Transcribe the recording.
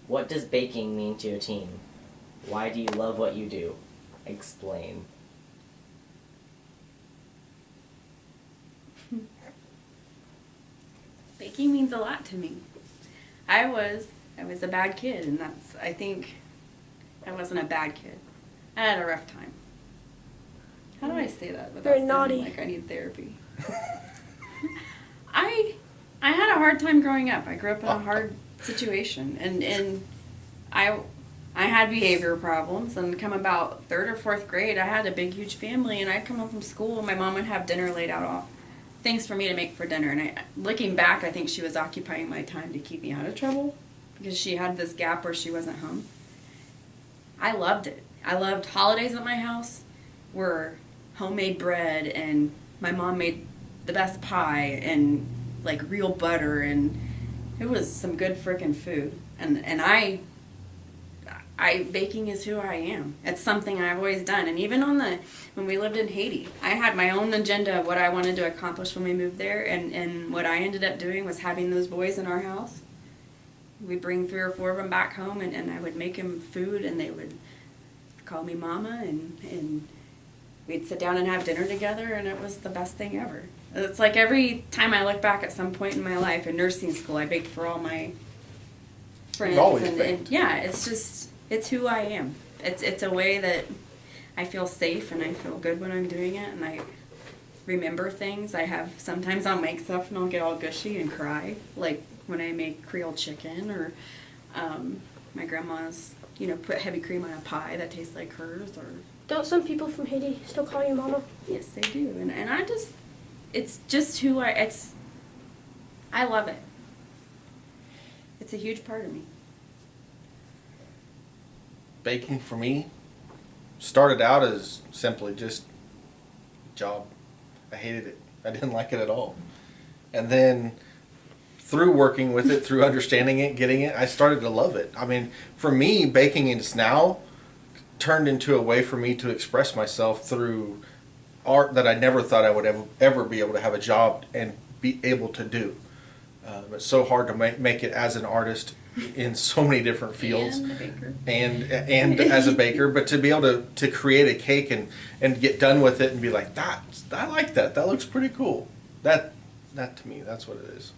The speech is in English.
What does baking mean to your team? Why do you love what you do? Explain. Baking means a lot to me. I was a bad kid, and I think I wasn't a bad kid. I had a rough time. How do I say that without Very sounding naughty. like I need therapy? I had a hard time growing up. I grew up in a hard situation, and I had behavior problems. And come about third or fourth grade, I had a big, huge family, and I'd come home from school, and my mom would have dinner laid out, all things for me to make for dinner. And looking back, I think she was occupying my time to keep me out of trouble because she had this gap where she wasn't home. I loved it. I loved holidays at my house were homemade bread, and my mom made the best pie and like real butter, and it was some good frickin' food. And I baking is who I am. It's something I've always done. And even when we lived in Haiti, I had my own agenda of what I wanted to accomplish when we moved there, and what I ended up doing was having those boys in our house. We'd bring 3 or 4 of them back home, and I would make them food, and they would call me mama, and we'd sit down and have dinner together, and it was the best thing ever. It's like every time I look back at some point in my life, in nursing school, I baked for all my friends. You've always and baked. yeah, it's who I am. It's a way that I feel safe, and I feel good when I'm doing it, and I remember things. Sometimes I'll make stuff and I'll get all gushy and cry, like when I make Creole chicken, or my grandma's, put heavy cream on a pie that tastes like hers, or... Don't some people from Haiti still call you mama? Yes, they do. And it's just I love it. It's a huge part of me. Baking for me started out as simply just a job. I hated it. I didn't like it at all. And then through working with it, through understanding it, getting it, I started to love it. I mean, for me, baking is now turned into a way for me to express myself through art that I never thought I would ever be able to have a job and be able to do. It's so hard to make it as an artist in so many different fields, And a baker. and as a baker, but to be able to create a cake and get done with it and be like, I like that. That looks pretty cool. That to me, that's what it is.